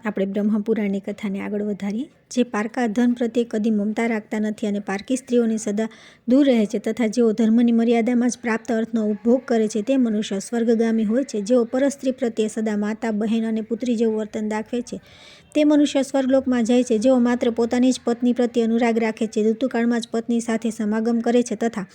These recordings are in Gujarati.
આપણે બ્રહ્મપુરાણની કથાને આગળ વધારીએ. જે પારકા ધન પ્રત્યે કદી મમતા રાખતા નથી અને પારકી સ્ત્રીઓની સદા દૂર રહે છે તથા જેઓ ધર્મની મર્યાદામાં જ પ્રાપ્ત અર્થનો ઉપભોગ કરે છે તે મનુષ્ય સ્વર્ગગામી હોય છે. જેઓ પરસ્ત્રી પ્રત્યે સદા માતા, બહેન અને પુત્રી જેવું વર્તન દાખવે છે તે મનુષ્ય સ્વર્ગલોકમાં જાય છે. જેઓ માત્ર પોતાની જ પત્ની પ્રત્યે અનુરાગ રાખે છે, ઋતુકાળમાં જ પત્ની સાથે સમાગમ કરે છે તથા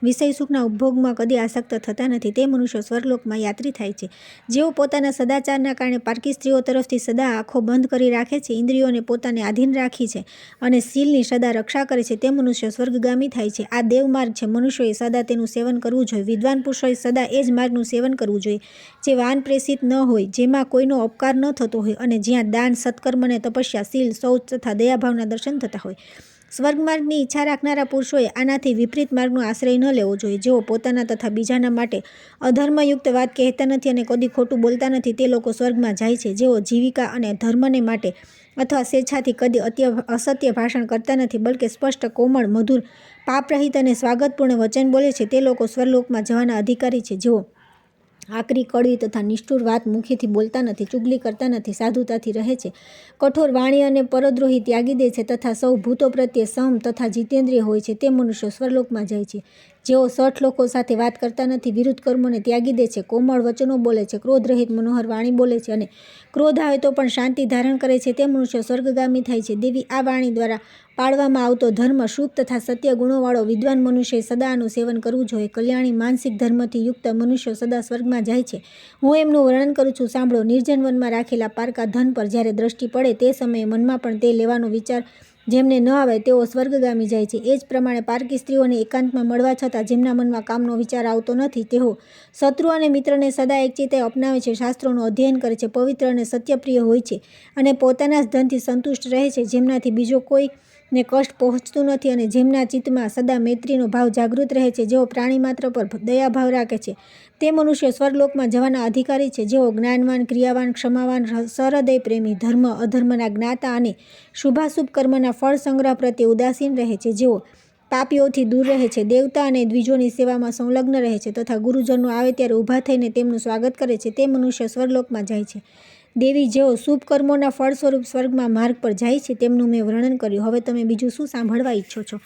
વિષય સુખના ઉપભોગમાં કદી આસક્ત થતા નથી તે મનુષ્ય સ્વર્ગલોકમાં યાત્રી થાય છે. જેઓ પોતાના સદાચારના કારણે પારકી સ્ત્રીઓ તરફથી સદા આંખો બંધ કરી રાખે છે, ઇન્દ્રિયોને પોતાને આધીન રાખી છે અને શીલની સદા રક્ષા કરે છે તે મનુષ્ય સ્વર્ગગામી થાય છે. આ દેવમાર્ગ છે. મનુષ્યોએ સદા તેનું સેવન કરવું જોઈએ. વિદ્વાન પુરુષોએ સદા એ જ માર્ગનું સેવન કરવું જોઈએ જે વાન પ્રેષિત ન હોય, જેમાં કોઈનો અપકાર ન થતો હોય અને જ્યાં દાન, સત્કર્મ અને તપસ્યા, શીલ, શૌચ તથા દયાભાવના દર્શન થતા હોય. સ્વર્ગમાર્ગની ઈચ્છા રાખનારા પુરુષોએ આનાથી વિપરીત માર્ગનો આશ્રય ન લેવો જોઈએ. જેઓ પોતાના તથા બીજાના માટે અધર્મયુક્ત વાત કહેતા નથી અને કદી ખોટું બોલતા નથી તે લોકો સ્વર્ગમાં જાય છે. જેઓ જીવિકા અને ધર્મને માટે અથવા સ્વેચ્છાથી કદી અસત્ય ભાષણ કરતા નથી, બલકે સ્પષ્ટ, કોમળ, મધુર, પાપરહિત અને સ્વાગતપૂર્ણ વચન બોલે છે તે લોકો સ્વર્ગલોકમાં જવાના અધિકારી છે. જેઓ આકરી, કડવી તથા નિષ્ઠુર વાત મુખેથી બોલતા નથી, ચુગલી કરતા નથી, સાધુતાથી રહે છે, કઠોર વાણી અને પરદ્રોહી ત્યાગી દે છે તથા સૌ ભૂતો પ્રત્યે સમ તથા જીતેન્દ્રિય હોય છે તે મનુષ્ય સ્વર્ગલોકમાં જાય છે. જેઓ સઠ લોકો સાથે વાત કરતા નથી, વિરુદ્ધ કર્મોને ત્યાગી દે છે, કોમળ વચનો બોલે છે, ક્રોધરહિત મનોહર વાણી બોલે છે અને ક્રોધ આવે તો પણ શાંતિ ધારણ કરે છે તે મનુષ્ય સ્વર્ગગામી થાય છે. દેવી, આ વાણી દ્વારા પાળવામાં આવતો ધર્મ, શુભ તથા સત્ય ગુણોવાળો વિદ્વાન મનુષ્યએ સદા આનું સેવન કરવું જોઈએ. કલ્યાણી માનસિક ધર્મથી યુક્ત મનુષ્યો સદા સ્વર્ગમાં જાય છે. હું એમનું વર્ણન કરું છું, સાંભળો. નિર્જન વનમાં રાખેલા પારકા ધન પર જ્યારે દ્રષ્ટિ પડે તે સમયે મનમાં પણ તે લેવાનો વિચાર જેમને ન આવે તેઓ સ્વર્ગગામી જાય છે. એ જ પ્રમાણે પારકી સ્ત્રીઓને એકાંતમાં મળવા છતાં જેમના મનમાં કામનો વિચાર આવતો નથી તેઓ શત્રુ અને મિત્રને સદા એકચિત્તે અપનાવે છે, શાસ્ત્રોનું અધ્યયન કરે છે, પવિત્ર અને સત્યપ્રિય હોય છે અને પોતાના જ ધનથી સંતુષ્ટ રહે છે, જેમનાથી બીજો કોઈને કષ્ટ પહોંચતું નથી અને જેમના ચિત્તમાં સદા મૈત્રીનો ભાવ જાગૃત રહે છે. જેઓ પ્રાણી માત્ર પર દયાભાવ રાખે છે તે મનુષ્ય સ્વર્ગલોકમાં જવાના અધિકારી છે. જેઓ જ્ઞાનવાન, ક્રિયાવાન, ક્ષમાવાન, સહૃદય પ્રેમી, ધર્મ અધર્મના જ્ઞાતા અને શુભાશુભ કર્મના ફળ સંગ્રહ પ્રત્યે ઉદાસીન રહે છે. જેઓ પાપીઓથી દૂર રહે છે, દેવતા અને દ્વિજોની સેવામાં સંલગ્ન રહે છે તથા ગુરુજનો આવે ત્યારે ઊભા થઈને તેમનું સ્વાગત કરે છે તે મનુષ્ય સ્વર્ગલોકમાં જાય છે. દેવી, જેઓ શુભ કર્મોના ફળ સ્વરૂપ સ્વર્ગમાં માર્ગ પર જાય છે તેમનું મેં વર્ણન કર્યું. હવે તમે બીજું શું સાંભળવા ઈચ્છો છો?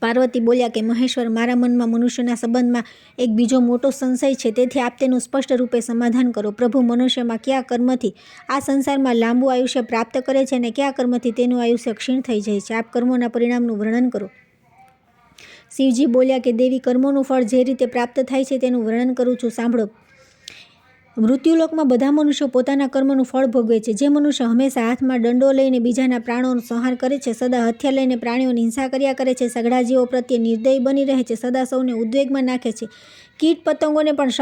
પાર્વતી બોલ્યા કે મહેશ્વર, મારા મનમાં મનુષ્યના સંબંધમાં એક બીજો મોટો સંશય છે, તેથી આપ તેનું સ્પષ્ટ રૂપે સમાધાન કરો. પ્રભુ, મનુષ્યમાં કયા કર્મથી આ સંસારમાં લાંબુ આયુષ્ય પ્રાપ્ત કરે છે અને કયા કર્મથી તેનું આયુષ્ય ક્ષીણ થઈ જાય છે? આપ કર્મોના પરિણામનું વર્ણન કરો. શિવજી બોલ્યા કે દેવી, કર્મોનું ફળ જે રીતે પ્રાપ્ત થાય છે તેનું વર્ણન કરું છું, સાંભળો. મૃત્યુલોકમાં બધા મનુષ્યો પોતાના કર્મનું ફળ ભોગવે છે. જે મનુષ્ય હંમેશા હાથમાં દંડો લઈને બીજાના પ્રાણોનો સંહાર કરે છે, સદા હથિયાર લઈને પ્રાણીઓની હિંસા કર્યા કરે છે, સગડાજીવો પ્રત્યે નિર્દયી બની રહે છે, સદા સૌને ઉદ્વેગમાં નાખે છે, કીટ પતંગોને પણ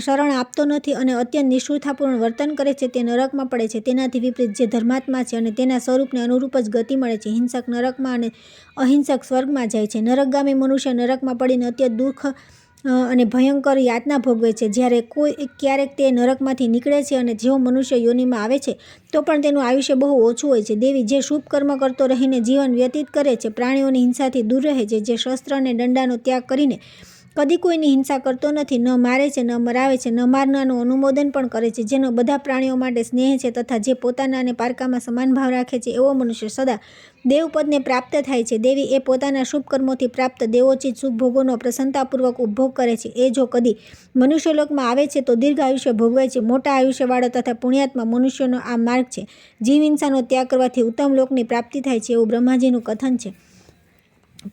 શરણ આપતો નથી અને અત્યંત નિષ્ઠુરતાપૂર્ણ વર્તન કરે છે તે નરકમાં પડે છે. તેનાથી વિપરીત જે ધર્માત્મા છે અને તેના સ્વરૂપને અનુરૂપ જ ગતિ મળે છે, હિંસક નરકમાં અને અહિંસક સ્વર્ગમાં જાય છે. નરકગામી મનુષ્ય નરકમાં પડીને અત્યંત દુઃખ અને ભયંકર યાતના ભોગવે છે. જ્યારે ક્યારેક તે નરકમાંથી નીકળે છે અને જેઓ મનુષ્ય યોનિમાં આવે છે તો પણ તેનું આયુષ્ય બહુ ઓછું હોય છે. દેવી, જે શુભ કર્મ કરતો રહીને જીવન વ્યતીત કરે છે, પ્રાણીઓની હિંસાથી દૂર રહે છે, જે શસ્ત્ર અને દંડાનો ત્યાગ કરીને કદી કોઈની હિંસા કરતો નથી, ન મારે છે, ન મરાવે છે, ન મારનારનું અનુમોદન પણ કરે છે, જેનો બધા પ્રાણીઓ માટે સ્નેહ છે તથા જે પોતાના અને પારકામાં સમાન ભાવ રાખે છે, એવો મનુષ્ય સદા દેવપદને પ્રાપ્ત થાય છે. દેવી, એ પોતાના શુભ કર્મોથી પ્રાપ્ત દેવોચિત સુખ ભોગોનો પ્રસન્નતાપૂર્વક ઉપભોગ કરે છે. એ જો કદી મનુષ્યલોકમાં આવે છે તો દીર્ઘ આયુષ્ય ભોગવે છે. મોટા આયુષ્યવાળા તથા પુણ્યાત્મા મનુષ્યનો આ માર્ગ છે. જીવ હિંસાનો ત્યાગ કરવાથી ઉત્તમ લોકની પ્રાપ્તિ થાય છે, એવું બ્રહ્માજીનું કથન છે.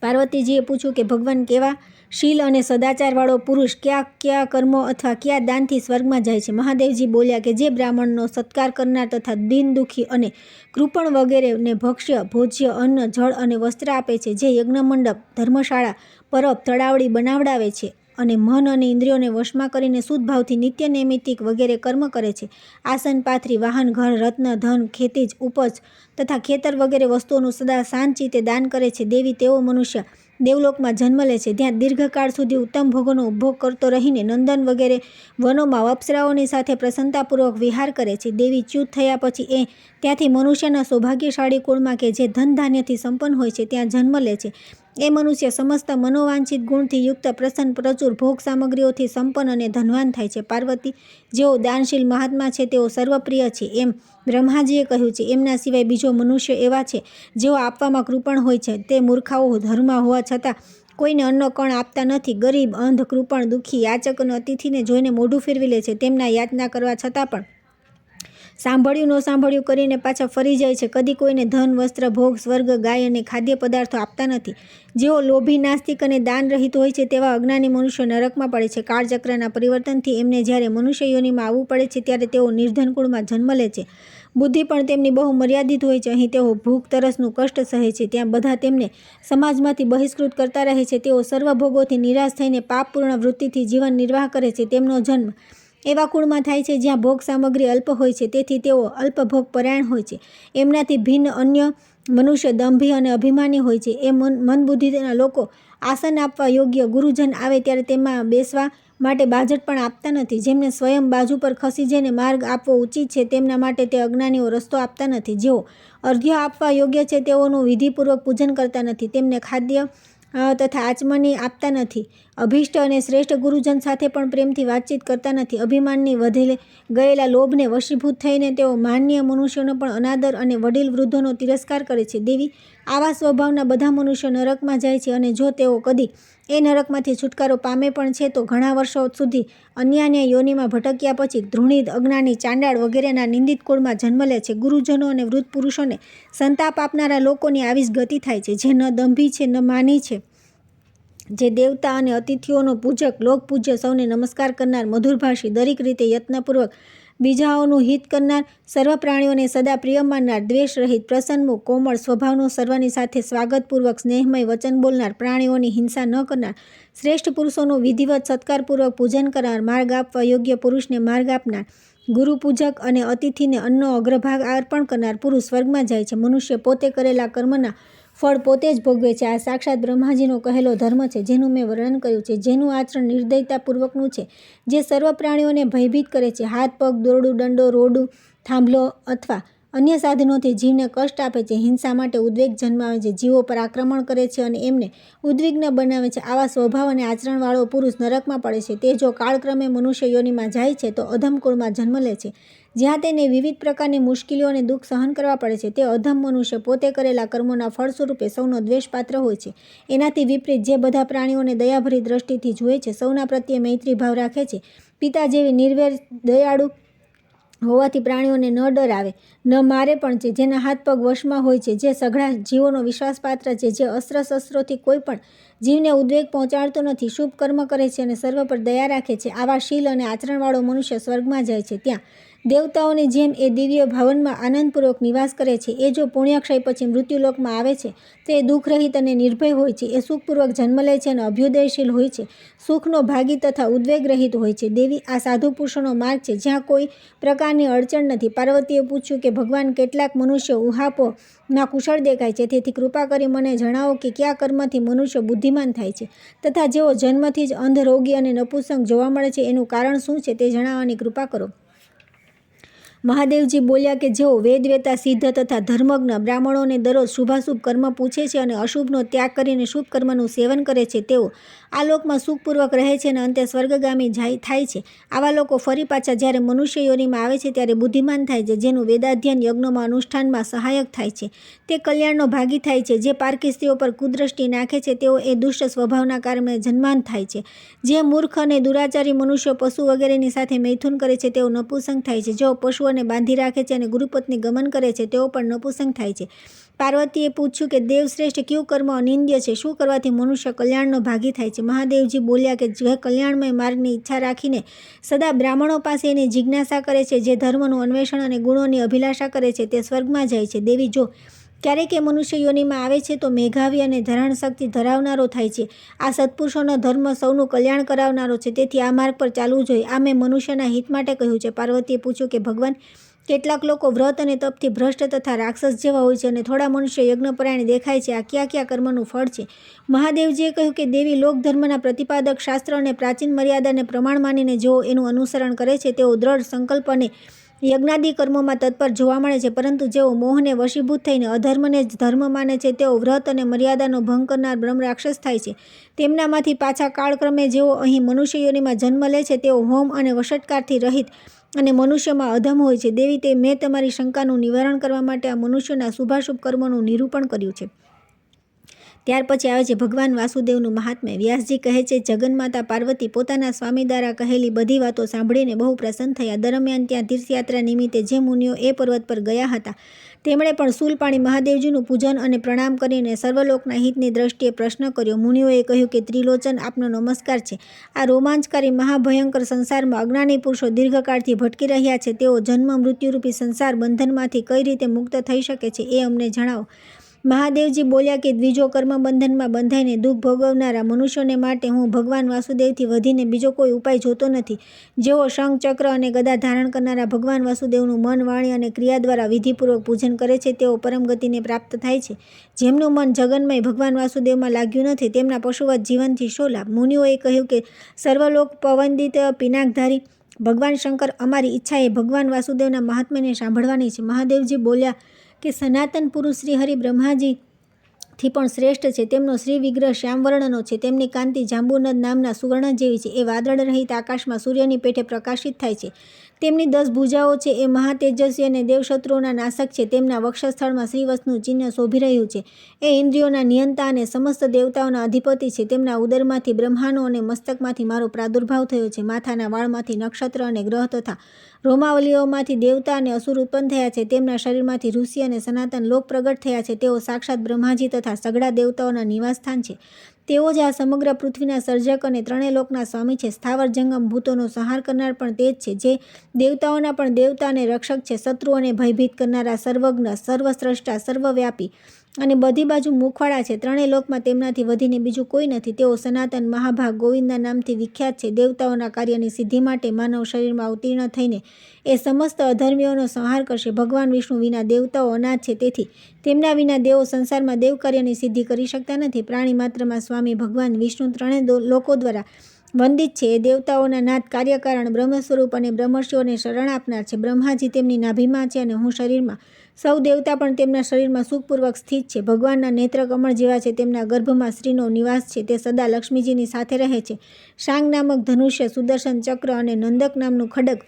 પાર્વતીજીએ પૂછ્યું કે ભગવાન, કેવા શીલ અને સદાચારવાળો પુરુષ કયા કર્મો અથવા કયા દાનથી સ્વર્ગમાં જાય છે? મહાદેવજી બોલ્યા કે જે બ્રાહ્મણનો સત્કાર કરનાર તથા દીન દુઃખી અને કૃપણ વગેરેને ભક્ષ્ય, ભોજ્ય, અન્ન, જળ અને વસ્ત્ર આપે છે, જે યજ્ઞમંડપ, ધર્મશાળા, પરબ, તળાવડી બનાવડાવે છે અને મન અને ઇન્દ્રિયોને વશમાં કરીને શુદ્ધ ભાવથી નિત્ય નૈમિત્તિક વગેરે કર્મ કરે છે, આસન પાથરી, વાહન, ઘર, રત્ન, ધન, ખેતીજ, ઉપજ તથા ખેતર વગેરે વસ્તુઓનું સદા શાંતચિત્તે દાન કરે છે. દેવી, તેઓ મનુષ્ય દેવલોકમાં જન્મ લે છે, ત્યાં દીર્ઘકાળ સુધી ઉત્તમ ભોગોનો ઉપભોગ કરતો રહીને નંદન વગેરે વનોમાં અપ્સરાઓની સાથે પ્રસન્નતાપૂર્વક વિહાર કરે છે. દેવી, ચ્યુત થયા પછી એ ત્યાંથી મનુષ્યના સૌભાગ્યશાળી કુળમાં કે જે ધન ધાન્યથી સંપન્ન હોય છે ત્યાં જન્મ લે છે. એ મનુષ્ય સમસ્ત મનોવાંછિત ગુણથી યુક્ત, પ્રસન્ન, પ્રચુર ભોગ સામગ્રીઓથી સંપન્ન અને ધનવાન થાય છે. પાર્વતી, જેઓ દાનશીલ મહાત્મા છે તેઓ સર્વપ્રિય છે એમ બ્રહ્માજીએ કહ્યું છે. એમના સિવાય બીજો મનુષ્ય એવા છે જેઓ આપવામાં કૃપણ હોય છે. તે મૂર્ખાઓ ધર્મા હોવા છતાં કોઈને અન્ન કણ આપતા નથી. ગરીબ, અંધ, કૃપણ, દુઃખી, યાચક અને અતિથિને જોઈને મોઢું ફેરવી લે છે. તેમના યાચના કરવા છતાં પણ સાંભળ્યું ન સાંભળ્યું કરીને પાછા ફરી જાય છે. કદી કોઈને ધન, વસ્ત્ર, ભોગ, સ્વર્ગ, ગાય અને ખાદ્ય પદાર્થો આપતા નથી. જેઓ લોભી, નાસ્તિક અને દાન રહિત હોય છે તેવા અજ્ઞાની મનુષ્યો નરકમાં પડે છે. કાળચક્રના પરિવર્તનથી એમને જ્યારે મનુષ્ય યોનિમાં આવવું પડે છે ત્યારે તેઓ નિર્ધન કુળમાં જન્મ લે છે. બુદ્ધિ પણ તેમની બહુ મર્યાદિત હોય છે. અહીં તેઓ ભૂખ તરસનું કષ્ટ સહે છે. ત્યાં બધા તેમને સમાજમાંથી બહિષ્કૃત કરતા રહે છે. તેઓ સર્વ ભોગોથી નિરાશ થઈને પાપપૂર્ણ વૃત્તિથી જીવન નિર્વાહ કરે છે. તેમનો જન્મ એવા કુળમાં થાય છે જ્યાં ભોગ સામગ્રી અલ્પ હોય છે, તેથી તેઓ અલ્પભોગ પરાયણ હોય છે. એમનાથી ભિન્ન અન્ય મનુષ્ય દંભી અને અભિમાની હોય છે. એ મંદબુદ્ધિના લોકો આસન આપવા યોગ્ય ગુરુજન આવે ત્યારે તેમાં બેસવા માટે બાજટ પણ આપતા નથી. જેમને સ્વયં બાજુ પર ખસી જઈને માર્ગ આપવો ઉચિત છે તેમના માટે તે અજ્ઞાનીઓ રસ્તો આપતા નથી. જેઓ અર્ઘ્ય આપવા યોગ્ય છે તેઓનું વિધિપૂર્વક પૂજન કરતા નથી. તેમને ખાદ્ય તથા આચમની આપતા નથી. અભિષ્ટ અને શ્રેષ્ઠ ગુરુજન સાથે પણ પ્રેમથી વાતચીત કરતા નથી. અભિમાનની વધે ગયેલા લોભને વશીભૂત થઈને તેઓ માનનીય મનુષ્યોનો પણ અનાદર અને વડીલ વૃદ્ધોનો તિરસ્કાર કરે છે. દેવી, આવા સ્વભાવના બધા મનુષ્યો નરકમાં જાય છે અને જો તેઓ કદી એ નરકમાંથી છુટકારો પામે પણ છે તો ઘણા વર્ષો સુધી અન્યાન્ય યોનિમાં ભટક્યા પછી ધૃણિત, અજ્ઞાની, ચાંડાળ વગેરેના નિંદિત કુળમાં જન્મ લે છે. ગુરુજનો અને વૃદ્ધ પુરુષોને સંતાપ આપનારા લોકોની આવી જ ગતિ થાય છે. જે ન દંભી છે ન માની છે, જે દેવતા અને અતિથિઓનો પૂજક, લોકપૂજ્ય, સૌને નમસ્કાર કરનાર, મધુરભાષી, દરેક રીતે યત્નપૂર્વક બીજાઓનું હિત કરનાર, સર્વ પ્રાણીઓને સદા પ્રિય માનનાર, દ્વેષ રહિત, પ્રસન્નમુખ, કોમળ સ્વભાવનો, સર્વની સાથે સ્વાગતપૂર્વક સ્નેહમય વચન બોલનાર, પ્રાણીઓની હિંસા ન કરનાર, શ્રેષ્ઠ પુરુષોનું વિધિવત સત્કારપૂર્વક પૂજન કરનાર, માર્ગ આપવા યોગ્ય પુરુષને માર્ગ આપનાર, ગુરુ પૂજક અને અતિથિને અન્નનો અગ્રભાગ અર્પણ કરનાર પુરુષ સ્વર્ગમાં જાય છે. મનુષ્ય પોતે કરેલા કર્મના ફળ પોતે જ ભોગવે છે. આ સાક્ષાત બ્રહ્માજીનો કહેલો ધર્મ છે જેનું મેં વર્ણન કર્યું છે. જેનું આચરણ નિર્દયતાપૂર્વકનું છે, જે સર્વ પ્રાણીઓને ભયભીત કરે છે. હાથ, પગ, દોરડું, દંડો, રોડું, થાંભલો અથવા અન્ય સાધનોથી જીવને કષ્ટ આપે છે. હિંસા માટે ઉદ્વેગ જન્માવે છે. જીવો પર આક્રમણ કરે છે અને એમને ઉદ્વિગ્ન બનાવે છે. આવા સ્વભાવ અને આચરણવાળો પુરુષ નરકમાં પડે છે. તે જો કાળક્રમે મનુષ્ય યોનિમાં જાય છે તો અધમ કુળમાં જન્મ લે છે, જ્યાં તેને વિવિધ પ્રકારની મુશ્કેલીઓ અને દુઃખ સહન કરવા પડે છે. તે અધમ મનુષ્ય પોતે કરેલા કર્મોના ફળ સ્વરૂપે સૌનો દ્વેષપાત્ર હોય છે. એનાથી વિપરીત જે બધા પ્રાણીઓને દયાભરી દ્રષ્ટિથી જુએ છે, સૌના પ્રત્યે મૈત્રી ભાવ રાખે છે, પિતા જેવી નિર્વેર દયાળુ હોવાથી પ્રાણીઓને ન ડરાવે, ન મારે પણ છે, જેના હાથ પગ વશમાં હોય છે, જે સઘળા જીવોનો વિશ્વાસપાત્ર છે, જે અસ્ત્ર શસ્ત્રોથી કોઈ પણ જીવને ઉદ્વેગ પહોંચાડતો નથી, શુભ કર્મ કરે છે અને સર્વ પર દયા રાખે છે. આવા શીલ અને આચરણવાળો મનુષ્ય સ્વર્ગમાં જાય છે. ત્યાં દેવતાઓની જેમ એ દિવ્ય ભવનમાં આનંદપૂર્વક નિવાસ કરે છે. એ જો પુણ્યક્ષય પછી મૃત્યુલોકમાં આવે છે તો એ દુઃખરહિત અને નિર્ભય હોય છે. એ સુખપૂર્વક જન્મ લે છે અને અભ્યુદયશીલ હોય છે, સુખનો ભાગી તથા ઉદ્વેગ રહિત હોય છે. દેવી, આ સાધુ પુરુષોનો માર્ગ છે જ્યાં કોઈ પ્રકારની અડચણ નથી. પાર્વતીએ પૂછ્યું કે ભગવાન, કેટલાક મનુષ્યો ઉહાપોમાં કુશળ દેખાય છે, તેથી કૃપા કરી મને જણાવો કે કયા કર્મથી મનુષ્ય બુદ્ધિમાન થાય છે તથા જેઓ જન્મથી જ અંધ, રોગી અને નપુંસક જોવા મળે છે એનું કારણ શું છે તે જણાવવાની કૃપા કરો. મહાદેવજી બોલ્યા કે જેઓ વેદવેતા, સિદ્ધ તથા ધર્મજ્ઞ બ્રાહ્મણોને દરરોજ શુભાશુભ કર્મ પૂછે છે અને અશુભનો ત્યાગ કરીને શુભ કર્મનું સેવન કરે છે, તેઓ આ લોકમાં સુખપૂર્વક રહે છે અને અંતે સ્વર્ગગામી થાય છે. આવા લોકો ફરી પાછા જ્યારે મનુષ્ય યોનિમાં આવે છે ત્યારે બુદ્ધિમાન થાય છે, જેનું વેદાધ્યન યજ્ઞોમાં અનુષ્ઠાનમાં સહાયક થાય છે, તે કલ્યાણનો ભાગી થાય છે. જે પારકી સ્ત્રીઓ પર કુદ્રષ્ટિ નાખે છે તેઓ એ દુષ્ટ સ્વભાવના કારણે જન્માંત થાય છે. જે મૂર્ખ અને દુરાચારી મનુષ્યો પશુ વગેરેની સાથે મૈથુન કરે છે તેઓ નપુંસક થાય છે. જેઓ પશુઓને બાંધી રાખે છે અને ગુરુપત્ની ગમન કરે છે તેઓ પણ નપુંસક થાય છે. પાર્વતીએ પૂછ્યું કે દેવશ્રેષ્ઠ, કયું કર્મ અનિંદ્ય છે? શું કરવાથી મનુષ્ય કલ્યાણનો ભાગી થાય છે? મહાદેવજી બોલ્યા કે જે કલ્યાણમય માર્ગની ઈચ્છા રાખીને સદા બ્રાહ્મણો પાસે એની જિજ્ઞાસા કરે છે, જે ધર્મનું અન્વેષણ અને ગુણોની અભિલાષા કરે છે, તે સ્વર્ગમાં જાય છે. દેવી, જો ક્યારેક એ મનુષ્ય યોનિમાં આવે છે તો મેઘાવી અને ધરાણ શક્તિ ધરાવનારો થાય છે. આ સત્પુરુષોનો ધર્મ સૌનું કલ્યાણ કરાવનારો છે, તેથી આ માર્ગ પર ચાલવું જોઈએ. આ મેં મનુષ્યના હિત માટે કહ્યું છે. પાર્વતીએ પૂછ્યું કે ભગવાન, કેટલાક લોકો વ્રત અને તપથી ભ્રષ્ટ તથા રાક્ષસ જેવા હોય છે અને થોડા મનુષ્ય યજ્ઞપરાયણ દેખાય છે. આ કયા કયા કર્મનું ફળ છે? મહાદેવજીએ કહ્યું કે દેવી, લોકધર્મના પ્રતિપાદક શાસ્ત્ર અને પ્રાચીન મર્યાદાને પ્રમાણ માનીને જેઓ એનું અનુસરણ કરે છે તેઓ દ્રઢ સંકલ્પ અને યજ્ઞાદિ કર્મોમાં તત્પર જોવા મળે છે, પરંતુ જેઓ મોહને વશીભૂત થઈને અધર્મને જ ધર્મ માને છે, તેઓ વ્રત અને મર્યાદાનો ભંગ કરનાર બ્રહ્મ રાક્ષસ થાય છે. તેમનામાંથી પાછા કાળક્રમે જેઓ અહીં મનુષ્ય યોનિમાં જન્મ લે છે, તેઓ હોમ અને વશટકારથી રહિત અને મનુષ્યમાં અધમ હોય છે. દેવી, તે મેં તમારી શંકાનું નિવારણ કરવા માટે આ મનુષ્યોના શુભાશુભ કર્મોનું નિરૂપણ કર્યું છે. ત્યાર પછી આવે છે ભગવાન વાસુદેવનું મહાત્મ્ય. વ્યાસજી કહે છે, જગન્માતા પાર્વતી પોતાના સ્વામી દ્વારા કહેલી બધી વાતો સાંભળીને બહુ પ્રસન્ન થયા. દરમિયાન ત્યાં તીર્થયાત્રા નિમિત્તે જે મુનિઓ એ પર્વત પર ગયા હતા, તેમણે પણ શૂલપાણી મહાદેવજીનું પૂજન અને પ્રણામ કરીને સર્વલોકના હિતની દ્રષ્ટિએ પ્રશ્ન કર્યો. મુનિઓએ કહ્યું કે ત્રિલોચન, આપનો નમસ્કાર છે. આ રોમાંચકારી મહાભયંકર સંસારમાં અજ્ઞાની પુરુષો દીર્ઘકાળથી ભટકી રહ્યા છે. તેઓ જન્મ મૃત્યુરૂપી સંસાર બંધનમાંથી કઈ રીતે મુક્ત થઈ શકે છે, એ અમને જણાવો. મહાદેવજી બોલ્યા કે દ્વિજો કર્મ બંધનમાં બંધાઈને દુઃખ ભોગવનારા મનુષ્યોને માટે હું ભગવાન વાસુદેવથી વધીને બીજો કોઈ ઉપાય જોતો નથી. જેઓ શંખ, ચક્ર અને ગદા ધારણ કરનારા ભગવાન વાસુદેવનું મન, વાણી અને ક્રિયા દ્વારા વિધિપૂર્વક પૂજન કરે છે, તેઓ પરમ ગતિને પ્રાપ્ત થાય છે. જેમનું મન જગન્મય ભગવાન વાસુદેવમાં લાગ્યું નથી, તેમના પશુવત જીવનથી શો લાભ? મુનિઓએ કહ્યું કે સર્વલોક પવંદિત પિનાકધારી ભગવાન શંકર, અમારી ઈચ્છા એ ભગવાન વાસુદેવના મહાત્મ્યને સાંભળવાની છે. મહાદેવજી બોલ્યા કે સનાતન પુરુષ શ્રી હરિ બ્રહ્માજીથી પણ શ્રેષ્ઠ છે. તેમનો શ્રી વિગ્રહ શ્યામવર્ણનો છે. તેમની કાંતિ જાંબુનદ નામના સુવર્ણ જેવી છે. એ વાદળ રહિત આકાશમાં સૂર્યની પેઠે પ્રકાશિત થાય છે. તેમની 10 ભુજાઓ છે. એ મહાતેજસ્વી અને દેવશત્રુઓના નાશક છે. તેમના વક્ષસ્થળમાં શ્રીવત્સનું ચિહ્ન શોભી રહ્યું છે. એ ઇન્દ્રિયોના નિયંતા અને સમસ્ત દેવતાઓના અધિપતિ છે. તેમના ઉદરમાંથી બ્રહ્માનો અને મસ્તકમાંથી મારો પ્રાદુર્ભાવ થયો છે. માથાના વાળમાંથી નક્ષત્ર અને ગ્રહ તથા રોમાવલીઓમાંથી દેવતા અને અસુર ઉત્પન્ન થયા છે. તેમના શરીરમાંથી ઋષિ અને સનાતન લોક પ્રગટ થયા છે. તેઓ સાક્ષાત બ્રહ્માજી તથા સઘળા દેવતાઓના નિવાસસ્થાન છે. તેઓ જ આ સમગ્ર પૃથ્વીના સર્જક અને ત્રણેય લોકના સ્વામી છે. સ્થાવર જંગમ ભૂતોનો સંહાર કરનાર પણ તે જ છે, જે દેવતાઓના પણ દેવતા અને રક્ષક છે. શત્રુઓને ભયભીત કરનારા, સર્વજ્ઞ, સર્વસ્રષ્ટા, સર્વવ્યાપી અને બધી બાજુ મુખવાળા છે. ત્રણેય લોકમાં તેમનાથી વધીને બીજું કોઈ નથી. તેઓ સનાતન, મહાભાગ, ગોવિંદના નામથી વિખ્યાત છે. દેવતાઓના કાર્યની સિદ્ધિ માટે માનવ શરીરમાં અવતીર્ણ થઈને એ સમસ્ત અધર્મીઓનો સંહાર કરશે. ભગવાન વિષ્ણુ વિના દેવતાઓ અનાથ છે, તેથી તેમના વિના દેવો સંસારમાં દેવ કાર્યની સિદ્ધિ કરી શકતા નથી. પ્રાણી માત્રમાં સ્વામી ભગવાન વિષ્ણુ ત્રણેય લોકો દ્વારા વંદિત છે. એ દેવતાઓના નાથ, કાર્યકારણ, બ્રહ્મ સ્વરૂપ અને બ્રહ્મર્ષિઓને શરણ આપનાર છે. બ્રહ્માજી તેમની નાભીમાં છે અને હું શરીરમાં. સૌ દેવતા પણ તેમના શરીરમાં સુખપૂર્વક સ્થિત છે. ભગવાનના નેત્ર કમળ જેવા છે. તેમના ગર્ભમાં શ્રીનો નિવાસ છે. તે સદા લક્ષ્મીજીની સાથે રહે છે. શાંગ નામક ધનુષ્ય, સુદર્શન ચક્ર અને નંદક નામનું ખડગ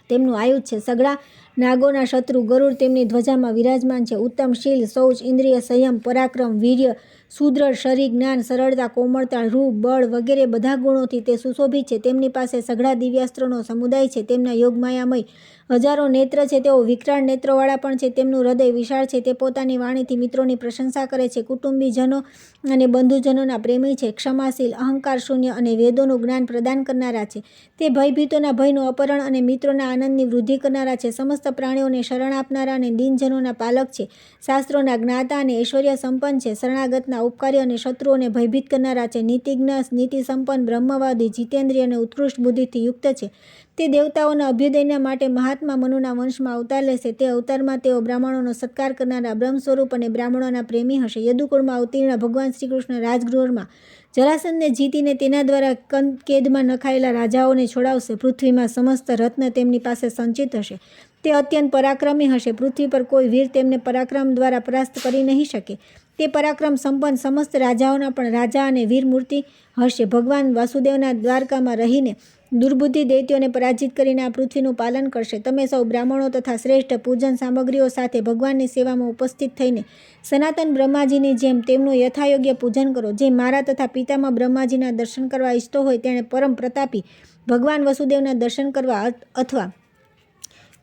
તેમનું આયુધ છે. સઘળા નાગોના શત્રુ ગરુડ તેમની ધ્વજામાં વિરાજમાન છે. ઉત્તમ શીલ, શૌચ, ઇન્દ્રિય સંયમ, પરાક્રમ, વીર્ય, સુદૃઢ શરીર, જ્ઞાન, સરળતા, કોમળતા, રૂપ, બળ વગેરે બધા ગુણોથી તે સુશોભિત છે. તેમની પાસે સઘળા દિવ્યાસ્ત્રોનો સમુદાય છે. તેમના યોગમાયામય હજારો નેત્ર છે. તેઓ વિકરાળ નેત્રોવાળા પણ છે. તેમનું હૃદય વિશાળ છે. તે પોતાની વાણીથી મિત્રોની પ્રશંસા કરે છે. કુટુંબીજનો અને બંધુજનોના પ્રેમી છે. ક્ષમાશીલ, અહંકાર શૂન્ય અને વેદોનું જ્ઞાન પ્રદાન કરનારા છે. તે ભયભીતોના ભયનું અપહરણ અને મિત્રોના આનંદની વૃદ્ધિ કરનારા છે. સમસ્ત પ્રાણીઓને શરણ આપનારા અને દીનજનોના પાલક છે. શાસ્ત્રોના જ્ઞાતા અને ઐશ્વર્ય સંપન્ન છે. શરણાગતના ઉપકારી અને શત્રુઓને ભયભીત કરનારા છે. નીતિજ્ઞ, નીતિ સંપન્ન, બ્રહ્મવાદી, જીતેન્દ્રિય અને ઉત્કૃષ્ટ બુદ્ધિથી યુક્ત છે. તે દેવતાઓના અભ્યુદયના માટે મહાત્મા મનુના વંશમાં અવતાર લેશે. તે અવતારમાં તેઓ બ્રાહ્મણોનો સત્કાર કરનારા, બ્રહ્મ સ્વરૂપ અને બ્રાહ્મણોના પ્રેમી હશે. યદુકુળમાં અવતીર્ણ ભગવાન શ્રીકૃષ્ણ રાજગૃહમાં જરાસંધને જીતીને તેના દ્વારા કેદમાં નખાયેલા રાજાઓને છોડાવશે. પૃથ્વીમાં સમસ્ત રત્ન તેમની પાસે સંચિત હશે. તે અત્યંત પરાક્રમી હશે. પૃથ્વી પર કોઈ વીર તેમને પરાક્રમ દ્વારા પરાસ્ત કરી નહીં શકે. તે પરાક્રમ સંપન્ન સમસ્ત રાજાઓના પણ રાજા અને વીર મૂર્તિ હશે. ભગવાન વાસુદેવના દ્વારકામાં રહીને દુર્બુદ્ધિ દૈત્યોને પરાજિત કરીને આ પૃથ્વીનું પાલન કરશે. તમે સૌ બ્રાહ્મણો તથા શ્રેષ્ઠ પૂજન સામગ્રીઓ સાથે ભગવાનની સેવામાં ઉપસ્થિત થઈને સનાતન બ્રહ્માજીની જેમ તેમનું યથાયોગ્ય પૂજન કરો. જે મારા તથા પિતામાં બ્રહ્માજીના દર્શન કરવા ઈચ્છતો હોય, તેણે પરમ પ્રતાપી ભગવાન વસુદેવના દર્શન કરવા અથવા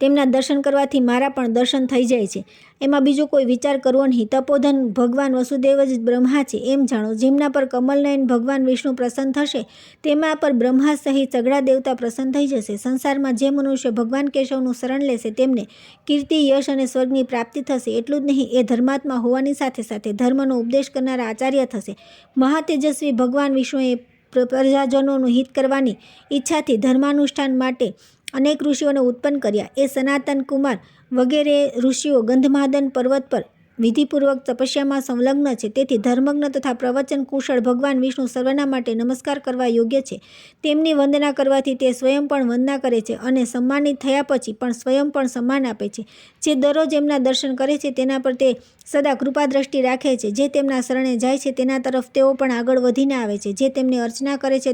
તેમના દર્શન કરવાથી મારા પણ દર્શન થઈ જાય છે. એમાં બીજો કોઈ વિચાર કરવો નહીં. તપોધન ભગવાન વસુદેવ જ બ્રહ્મા છે એમ જાણો. જેમના પર કમલનયન ભગવાન વિષ્ણુ પ્રસન્ન થશે, તેમાં પર બ્રહ્મા સહિત સઘળા દેવતા પ્રસન્ન થઈ જશે. સંસારમાં જે મનુષ્ય ભગવાન કેશવનું શરણ લેશે, તેમને કીર્તિ, યશ અને સ્વર્ગની પ્રાપ્તિ થશે. એટલું જ નહીં, એ ધર્માત્મા હોવાની સાથે સાથે ધર્મનો ઉપદેશ કરનારા આચાર્ય થશે. મહાતેજસ્વી ભગવાન વિષ્ણુએ પ્રજાજનોનું હિત કરવાની ઈચ્છાથી ધર્માનુષ્ઠાન માટે અનેક ઋષિઓને ઉત્પન્ન કર્યા. એ સનાતન કુમાર વગેરે ઋષિઓ ગંધમાદન પર્વત પર વિધિપૂર્વક તપસ્યામાં સંલગ્ન છે. તેથી ધર્મજ્ઞ તથા પ્રવચન કુશળ ભગવાન વિષ્ણુ સર્વના માટે નમસ્કાર કરવા યોગ્ય છે. તેમની વંદના કરવાથી તે સ્વયં પણ વંદના કરે છે અને સન્માનિત થયા પછી પણ સ્વયં પણ સન્માન આપે છે. જે દરરોજ એમના દર્શન કરે છે તેના પર તે સદા કૃપા દ્રષ્ટિ રાખે છે. જે તેમના શરણે જાય છે તેના તરફ તેઓ પણ આગળ વધીને આવે છે. જે તેમની અર્ચના કરે છે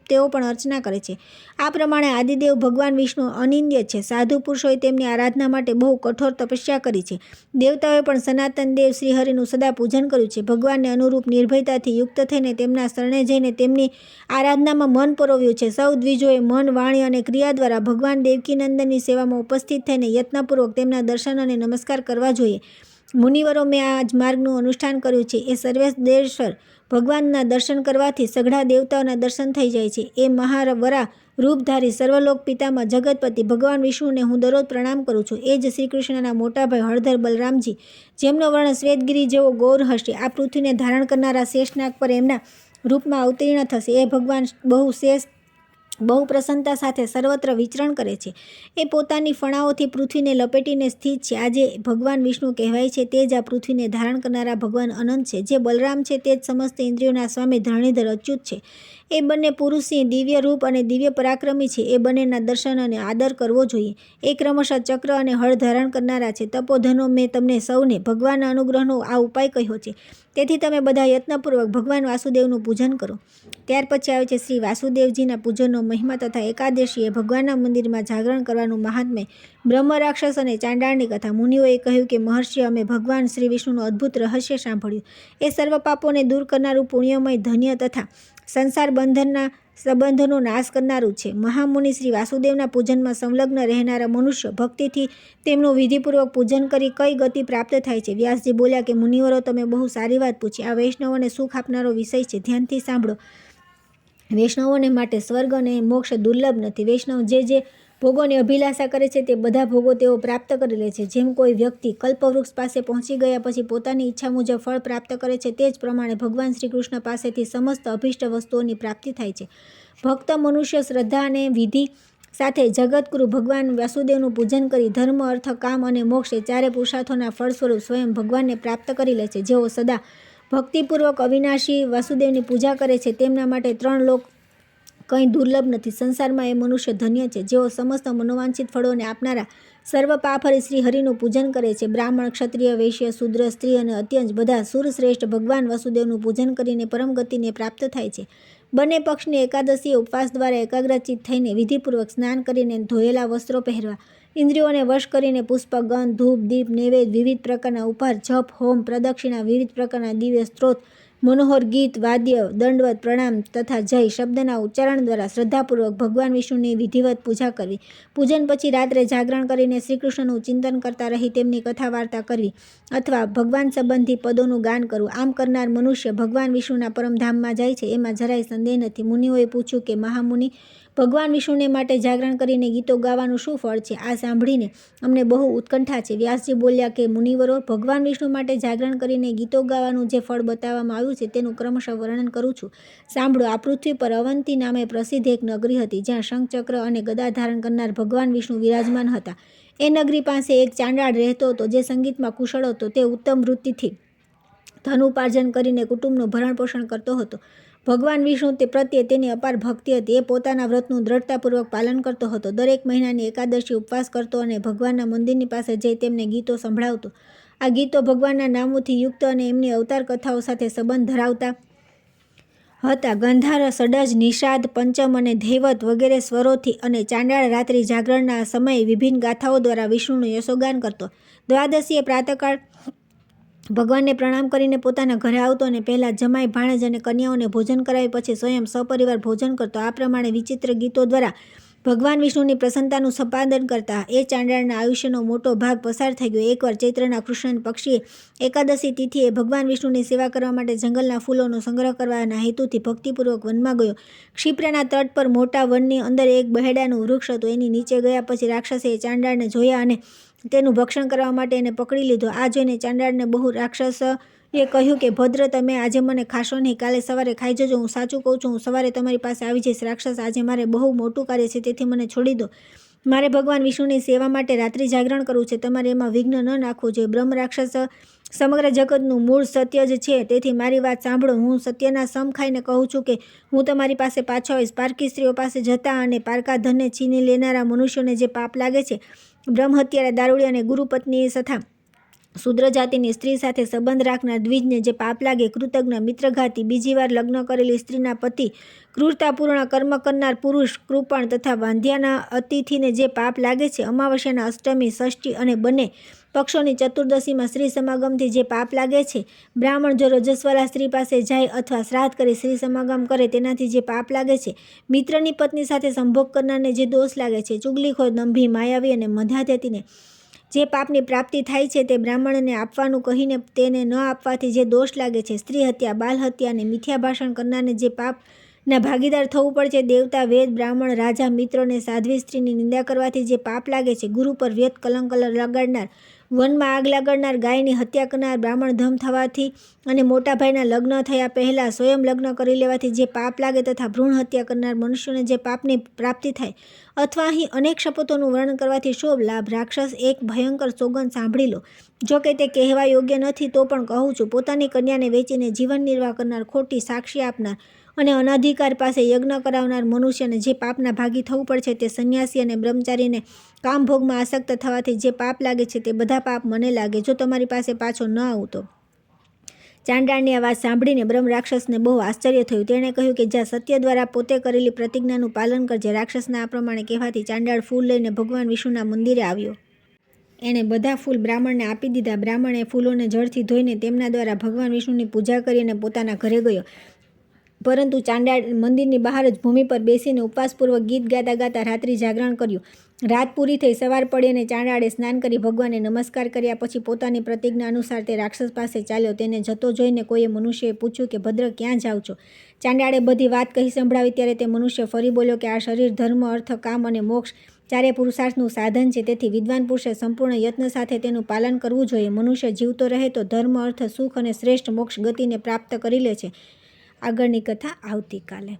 તેઓ પણ અર્ચના કરે છે. આ પ્રમાણે આદિદેવ ભગવાન વિષ્ણુ અનિંદ્ય છે. સાધુ પુરુષોએ તેમની આરાધના માટે બહુ કઠોર તપસ્યા કરી છે. દેવતાઓએ પણ સનાતન દેવ શ્રીહરિનું સદા પૂજન કર્યું છે. ભગવાનને અનુરૂપ નિર્ભયતાથી યુક્ત થઈને તેમના શરણે જઈને તેમની આરાધનામાં મન પરોવ્યું છે. સૌ દ્વિજોએ મન, વાણી અને ક્રિયા દ્વારા ભગવાન દેવકીનંદનની સેવામાં ઉપસ્થિત થઈને યત્નપૂર્વક તેમના દર્શન અને નમસ્કાર કરવા જોઈએ. મુનિવરો, મેં આ જ માર્ગનું અનુષ્ઠાન કર્યું છે. એ સર્વેશ્વર ભગવાનના દર્શન કરવાથી સઘળા દેવતાઓના દર્શન થઈ જાય છે. એ મહાવરા રૂપધારી સર્વલોક પિતામાં જગતપતિ ભગવાન વિષ્ણુને હું દરરોજ પ્રણામ કરું છું. એ જ શ્રીકૃષ્ણના મોટા ભાઈ હળધર બલરામજી, જેમનો વર્ણ શ્વેતગિરી જેવો ગૌર હશે, આ પૃથ્વીને ધારણ કરનારા શેષનાગ પર એમના રૂપમાં અવતીર્ણ થશે. એ ભગવાન બહુ પ્રસન્નતા સાથે સર્વત્ર વિચરણ કરે છે. એ પોતાની ફણાઓથી પૃથ્વીને લપેટીને સ્થિત છે. આ જે ભગવાન વિષ્ણુ કહેવાય છે તે જ આ પૃથ્વીને ધારણ કરનારા ભગવાન અનંત છે. જે બલરામ છે તે જ સમસ્ત ઇન્દ્રિયોના સ્વામી ધરણીધર અચ્યુત છે. એ બંને પુરુષસિંહ દિવ્ય રૂપ અને દિવ્ય પરાક્રમી છે. એ બંનેના દર્શન અને આદર કરવો જોઈએ. એ ક્રમશઃ ચક્ર અને હળ ધારણ કરનારા છે. તપોધનો, મેં તમને સૌને ભગવાનના અનુગ્રહનો આ ઉપાય કહ્યો છે. તેથી તમે બધા યત્નપૂર્વક ભગવાન વાસુદેવનું પૂજન કરો. ત્યાર પછી આવે છે શ્રી વાસુદેવજીના પૂજનનો મહિમા તથા એકાદશીએ ભગવાનના મંદિરમાં જાગરણ કરવાનું મહાત્મ્ય. બ્રહ્મ, રાક્ષસ અને ચાંડાળની કથા. મુનિઓએ કહ્યું કે મહર્ષિ, અમે ભગવાન શ્રી વિષ્ણુનું અદ્ભુત રહસ્ય સાંભળ્યું. એ સર્વ પાપોને દૂર કરનારું પુણ્યમય, ધન્ય તથા સંસાર સંબંધોનો નાશ કરનારું છે. મહામુનિ શ્રી વાસુદેવના પૂજનમાં સંલગ્ન રહેનારા મનુષ્ય ભક્તિથી તેમનું વિધિપૂર્વક પૂજન કરી કઈ ગતિ પ્રાપ્ત થાય છે? વ્યાસજી બોલ્યા કે મુનિવરો, તમે બહુ સારી વાત પૂછી. આ વૈષ્ણવોને સુખ આપનારો વિષય છે. ધ્યાનથી સાંભળો. વૈષ્ણવોને માટે સ્વર્ગ અને મોક્ષ દુર્લભ નથી. વૈષ્ણવ જે ભોગોની અભિલાષા કરે છે તે બધા ભોગો તેઓ પ્રાપ્ત કરી લે છે. જેમ કોઈ વ્યક્તિ કલ્પવૃક્ષ પાસે પહોંચી ગયા પછી પોતાની ઈચ્છા મુજબ ફળ પ્રાપ્ત કરે છે, તે જ પ્રમાણે ભગવાન શ્રી કૃષ્ણ પાસેથી સમસ્ત અભિષ્ટ વસ્તુઓની પ્રાપ્તિ થાય છે. ભક્ત મનુષ્ય શ્રદ્ધા અને વિધિ સાથે જગતગુરુ ભગવાન વાસુદેવનું પૂજન કરી ધર્મ, અર્થ, કામ અને મોક્ષ એ ચારે પુરુષાર્થોના ફળ સ્વરૂપ સ્વયં ભગવાનને પ્રાપ્ત કરી લે છે. જેઓ સદા ભક્તિપૂર્વક અવિનાશી વાસુદેવની પૂજા કરે છે તેમના માટે 3 લોક કંઈ દુર્લભ નથી. સંસારમાં એ મનુષ્ય ધન્ય છે. જેઓ સમસ્ત મનોવાંછિત ફળોને આપનારા સર્વ પાપહરી શ્રી હરિનું પૂજન કરે છે. બ્રાહ્મણ, ક્ષત્રિય, વૈશ્ય, શૂદ્ર, સ્ત્રી અને અત્યંત બધા સુરશ્રેષ્ઠ ભગવાન વાસુદેવનું પૂજન કરીને પરમ ગતિને પ્રાપ્ત થાય છે. બંને પક્ષની એકાદશીએ ઉપવાસ દ્વારા એકાગ્રચિત થઈને વિધિપૂર્વક સ્નાન કરીને ધોયેલા વસ્ત્રો પહેરવા, ઇન્દ્રિયોને વશ કરીને પુષ્પ, ગંધ, ધૂપ, દીપ, નૈવેદ્ય, વિવિધ પ્રકારના ઉપહાર, જપ, હોમ, પ્રદક્ષિણા, વિવિધ પ્રકારના દિવ્ય સ્ત્રોત, મનોહર ગીત, વાદ્ય, દંડવત, પ્રણામ તથા જય શબ્દના ઉચ્ચારણ દ્વારા શ્રદ્ધાપૂર્વક ભગવાન વિષ્ણુની વિધિવત પૂજા કરવી. પૂજન પછી રાત્રે જાગરણ કરીને શ્રીકૃષ્ણનું ચિંતન કરતા રહી તેમની કથા વાર્તા કરવી અથવા ભગવાન સંબંધી પદોનું ગાન કરવું. આમ કરનાર મનુષ્ય ભગવાન વિષ્ણુના પરમધામમાં જાય છે, એમાં જરાય સંદેહ નથી. મુનિઓએ પૂછ્યું કે મહામુનિ, ભગવાન વિષ્ણુને માટે જાગરણ કરીને ગીતો ગાવાનું શું ફળ છે? આ સાંભળીને અમને બહુ ઉત્કંઠા છે. વ્યાસજી બોલ્યા કે મુનિવરો, ભગવાન વિષ્ણુ માટે જાગરણ કરીને ગીતો ગાવાનું જે ફળ બતાવવામાં આવ્યું છે તેનું ક્રમશઃ વર્ણન કરું છું. સાંભળો. આ પૃથ્વી પર અવંતી નામે પ્રસિદ્ધ એક નગરી હતી, જ્યાં શંખચક્ર અને ગદા ધારણ કરનાર ભગવાન વિષ્ણુ વિરાજમાન હતા. એ નગરી પાસે એક ચાંડાળ રહેતો હતો, જે સંગીતમાં કુશળ હતો. તે ઉત્તમ વૃત્તિથી ધન ઉપાર્જન કરીને કુટુંબનું ભરણ પોષણ કરતો હતો. ભગવાન વિષ્ણુ તે પ્રત્યે તેની અપાર ભક્તિ હતી. એ પોતાના વ્રતનું દ્રઢતાપૂર્વક પાલન કરતો હતો. દરેક મહિનાની એકાદશી ઉપવાસ કરતો અને ભગવાનના મંદિરની પાસે જઈ તેમને ગીતો સંભળાવતો. આ ગીતો ભગવાનના નામોથી યુક્ત અને એમની અવતાર કથાઓ સાથે સંબંધ ધરાવતા હતા. ગંધાર, ષડજ, નિષાદ, પંચમ અને ધૈવત વગેરે સ્વરોથી અને ચાંડાળ રાત્રિ જાગરણના સમયે વિભિન્ન ગાથાઓ દ્વારા વિષ્ણુનું યશોગાન કરતો. દ્વાદશીએ પ્રાતઃકાળ ભગવાનને પ્રણામ કરીને પોતાના ઘરે આવતો અને પહેલાં જમાઈ, ભાણેજ અને કન્યાઓને ભોજન કરાવી પછી સ્વયં સપરિવાર ભોજન કરતો. આ પ્રમાણે વિચિત્ર ગીતો દ્વારા ભગવાન વિષ્ણુની પ્રસન્નતાનું સંપાદન કરતા એ ચાંડાળના આયુષ્યનો મોટો ભાગ પસાર થઈ ગયો. એકવાર ચૈત્રના કૃષ્ણ પક્ષીએ એકાદશી તિથિએ ભગવાન વિષ્ણુની સેવા કરવા માટે જંગલના ફૂલોનો સંગ્રહ કરવાના હેતુથી ભક્તિપૂર્વક વનમાં ગયો. ક્ષિપ્રના તટ પર મોટા વનની અંદર એક બહેડાનું વૃક્ષ હતું. એની નીચે ગયા પછી રાક્ષસે ચાંડાળને જોયા અને તેનું ભક્ષણ કરવા માટે એને પકડી લીધો. આ જોઈને ચાંડાળને બહુ રાક્ષસે કહ્યું કે ભદ્ર, તમે આજે મને ખાશો નહીં, કાલે સવારે ખાઈ જજો. હું સાચું કહું છું, હું સવારે તમારી પાસે આવી જઈશ. રાક્ષસ, આજે મારે બહુ મોટું કાર્ય છે, તેથી મને છોડી દો. મારે ભગવાન વિષ્ણુની સેવા માટે રાત્રિ જાગરણ કરવું છે. તમારે એમાં વિઘ્ન ન નાખવું જોઈએ. બ્રહ્મ રાક્ષસ સમગ્ર જગતનું મૂળ સત્ય જ છે. તેથી મારી વાત સાંભળો. હું સત્યના સમ ખાઈને કહું છું કે હું તમારી પાસે પાછો આવીશ. પારકી સ્ત્રીઓ પાસે જતા અને પારકા ધનને છીની લેનારા મનુષ્યોને જે પાપ લાગે છે, બ્રહ્મ હત્યારા, દારૂડિયા અને ગુરુ પત્ની તથા શુદ્ર જાતિની સ્ત્રી સાથે સંબંધ રાખનાર દ્વિજને જે પાપ લાગે, કૃતજ્ઞ, મિત્રઘાતી, બીજી વાર લગ્ન કરેલી સ્ત્રીના પતિ, ક્રૂરતાપૂર્ણ કર્મ કરનાર પુરુષ, કૃપણ તથા વાંધ્યાના અતિથિને જે પાપ લાગે છે, અમાવસ્યાના અષ્ટમી, ષષ્ઠી અને બંને પક્ષોની ચતુર્દશીમાં સ્ત્રી સમાગમથી જે પાપ લાગે છે, બ્રાહ્મણ જો રજસ્વાલા સ્ત્રી પાસે જાય અથવા શ્રાદ્ધ કરી સ્ત્રી સમાગમ કરે તેનાથી જે પાપ લાગે છે, મિત્રની પત્ની સાથે સંભોગ કરનારને જે દોષ લાગે છે, ચુગલીખોર, દંભી, માયાવી અને મધાધ્યતીને જે પાપની પ્રાપ્તિ થાય છે, તે બ્રાહ્મણને આપવાનું કહીને તેને ન આપવાથી જે દોષ લાગે છે, સ્ત્રી હત્યા, બાલ હત્યા અને મિથ્યા ભાષણ કરનારને જે પાપના ભાગીદાર થવું પડે છે, દેવતા, વેદ, બ્રાહ્મણ, રાજા, મિત્રોને સાધ્વી સ્ત્રીની નિંદા કરવાથી જે પાપ લાગે છે, ગુરુ પર વ્યર્થ કલંક લગાડનાર, વનમાં આગ લગાડનાર, ગાયની હત્યા કરનાર, બ્રાહ્મણ ધમ થવાથી અને મોટા ભાઈના લગ્ન થયા પહેલાં સ્વયં લગ્ન કરી લેવાથી જે પાપ લાગે તથા ભ્રૂણ હત્યા કરનાર મનુષ્યોને જે પાપની પ્રાપ્તિ થાય, અથવા અહીં અનેક શપથોનું વર્ણન કરવાથી શોભ લાભ. રાક્ષસ, એક ભયંકર સોગંદ સાંભળી લો. જો કે તે કહેવા યોગ્ય નથી તો પણ કહું છું. પોતાની કન્યાને વેચીને જીવન નિર્વાહ કરનાર, ખોટી સાક્ષી આપનાર અને અનધિકાર પાસે યજ્ઞ કરાવનાર મનુષ્યને જે પાપના ભાગી થવું પડે છે, તે સંન્યાસી અને બ્રહ્મચારીને કામભોગમાં આસક્ત થવાથી જે પાપ લાગે છે, તે બધા પાપ મને લાગે જો તમારી પાસે પાછો ન આવું તો. ચાંડાળની આ વાત સાંભળીને બ્રહ્મ રાક્ષસને બહુ આશ્ચર્ય થયું. તેણે કહ્યું કે જા, સત્ય દ્વારા પોતે કરેલી પ્રતિજ્ઞાનું પાલન કરજે. રાક્ષસના આ પ્રમાણે કહેવાથી ચાંડાળ ફૂલ લઈને ભગવાન વિષ્ણુના મંદિરે આવ્યો. એણે બધા ફૂલ બ્રાહ્મણને આપી દીધા. બ્રાહ્મણે ફૂલોને જળથી ધોઈને તેમના દ્વારા ભગવાન વિષ્ણુની પૂજા કરી અને પોતાના ઘરે ગયો. પરંતુ ચાંડાળ મંદિરની બહાર જ ભૂમિ પર બેસીને ઉપવાસપૂર્વક ગીત ગાતા ગાતા રાત્રિ જાગરણ કર્યું. રાત પૂરી થઈ, સવાર પડી અને ચાંડાળે સ્નાન કરી ભગવાનને નમસ્કાર કર્યા પછી પોતાની પ્રતિજ્ઞા અનુસાર તે રાક્ષસ પાસે ચાલ્યો. તેને જતો જોઈને કોઈએ મનુષ્યએ પૂછ્યું કે ભદ્ર, ક્યાં જાઓ છો? ચાંડાળે બધી વાત કહી સંભળાવી ત્યારે તે મનુષ્ય ફરી બોલ્યો કે આ શરીર ધર્મ, અર્થ, કામ અને મોક્ષ ચારે પુરુષાર્થનું સાધન છે. તેથી વિદ્વાન પુરુષે સંપૂર્ણ યત્ન સાથે તેનું પાલન કરવું જોઈએ. મનુષ્ય જીવતો રહે તો ધર્મ, અર્થ, સુખ અને શ્રેષ્ઠ મોક્ષ ગતિને પ્રાપ્ત કરી લે છે. આગળની કથા આવતીકાલે.